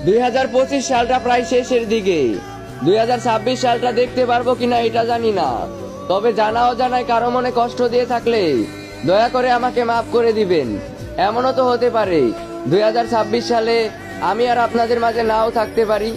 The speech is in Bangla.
2025 সালটা প্রায় শেষের দিকে। 2026 সালটা দেখতে পারবো কিনা এটা জানি না, তবে জানা অজানায় কারো মনে কষ্ট দিয়ে থাকলে দয়া করে আমাকে মাফ করে দিবেন। এমনও তো হতে পারে 2026 সালে আমি আর আপনাদের মাঝে নাও থাকতে পারি।